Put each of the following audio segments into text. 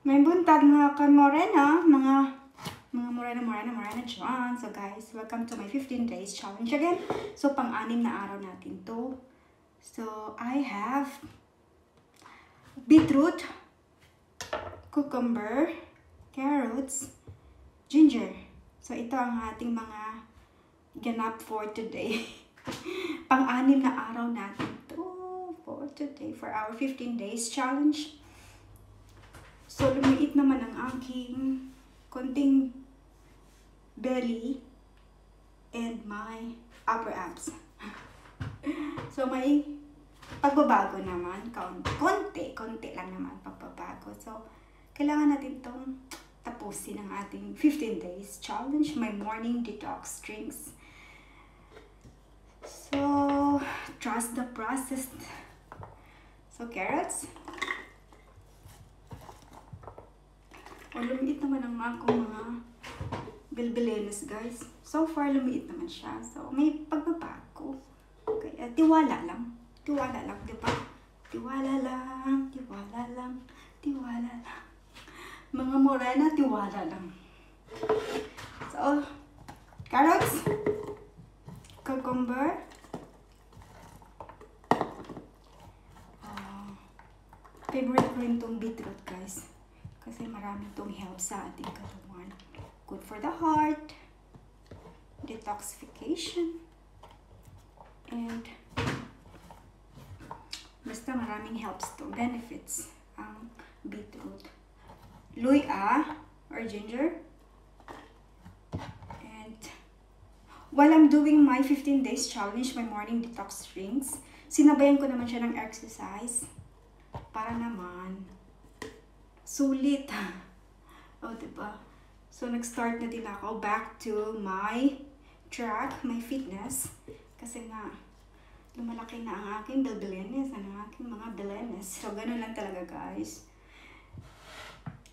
May buntag mga ka-morena, mga morena dyan. So guys, welcome to my 15 days challenge again. So pang-anim na araw natin to. So I have beetroot, cucumber, carrots, ginger. So ito ang ating mga ganap for today. Pang-anim na araw natin to for today for our 15 days challenge. So, lumiit naman ang aking konting belly and my upper abs. So, may pagbabago naman. Konti lang naman pagbabago. So, kailangan natin itong tapusin ang ating 15 days challenge. My morning detox drinks. So, trust the process. So, carrots. O, lumiit naman ang akong mga bilbilenes, guys. So far, lumiit naman siya. So, may pagbabago. Okay, tiwala lang. Tiwala lang, di ba? Tiwala lang, tiwala lang, tiwala lang. Mga morena, tiwala lang. So, carrots, cucumber, favorite ko rin itong beetroot, guys. Kasi marami itong help sa ating katawan. Good for the heart, detoxification, and basta maraming helps to, benefits ang beetroot. Luya or ginger. And while I'm doing my 15 days challenge, my morning detox drinks, sinabayan ko naman siya ng exercise para naman sulit. O, diba? So, nag-start na din ako back to my track, my fitness. Kasi nga, lumalaki na ang aking bilbilenes, ang aking mga bilenes. So, ganun lang talaga, guys.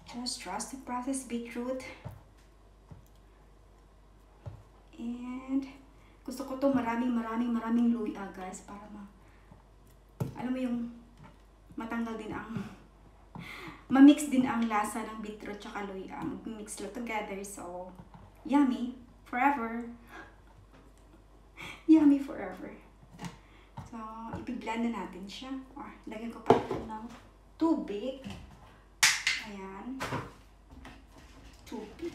Just trust the process, beetroot. And, gusto ko to maraming luya, guys, para alam mo yung matanggal din ang ma-mix din ang lasa ng beetroot tsaka luya. Mag-mix lang together. So, yummy forever. Yummy forever. So, ipi-blend na natin siya. Or, lagyan ko pa ito ng tubig. Ayan. Tubig.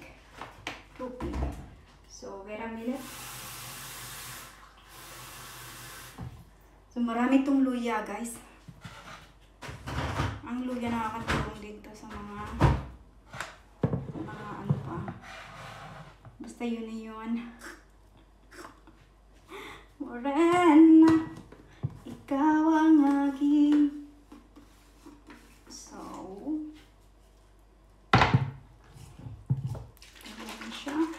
So, wait a minute. So, marami itong luya, guys. Ang luya nakakatulong dito sa mga ano pa. Basta yun na yun. Morena, ikaw ang aking. So, ayan siya.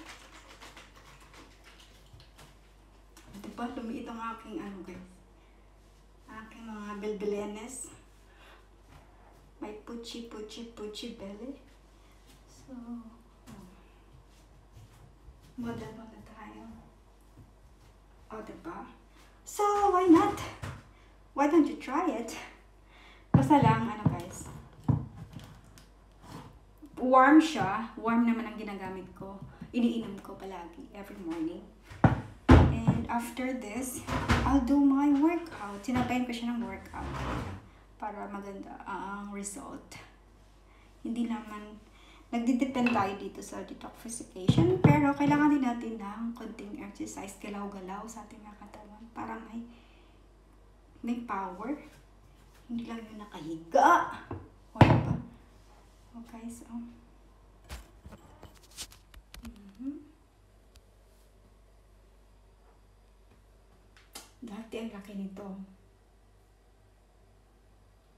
Diba, lumiit ang aking ano, guys. Aking mga bilbilenes. May puchi belly. So, model tayo. O, diba? So, why not? Why don't you try it? Basta lang, ano guys, warm siya. Warm naman ang ginagamit ko. Iniinom ko palagi, every morning. And after this, I'll do my workout. Sinabayan ko siya ng workout para maganda ang result. Hindi naman, nagdidepend tayo dito sa detoxification, pero kailangan din natin ng konting exercise, galaw-galaw sa ating katawan para may power. Hindi lang yung nakahiga. O diba? Okay, so. Dati ang laki nito.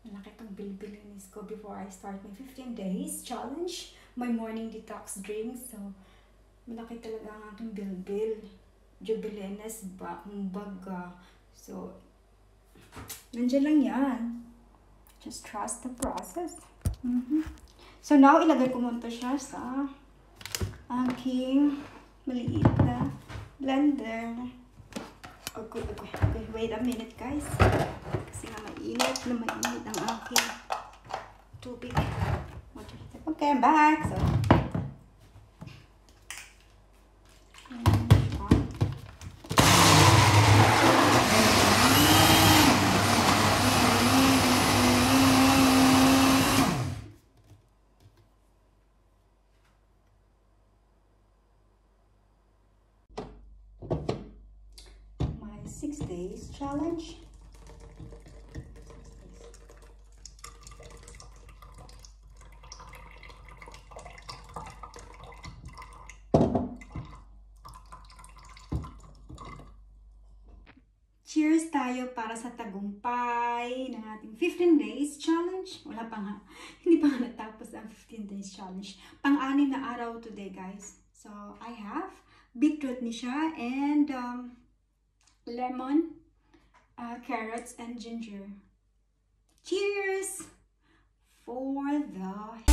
Malaki itong bilbilenes ko before I start my 15 days challenge, my morning detox drinks. So, malaki talaga ang aking bilbil. Bilbilenes, baga. So, nandiyan lang yan. Just trust the process. So, now, ilagay ko muna siya sa aking maliit na blender. Okay, wait a minute, guys. Kasi nga mainit ang aking tubig. Okay, I'm back. So, my 6 days challenge. Cheers tayo para sa tagumpay ng ating 15 days challenge. Wala pa nga. Hindi pa nga natapos ang 15 days challenge. Pang-anim na araw today, guys. So, I have beetroot ni siya and lemon, carrots, and ginger. Cheers for the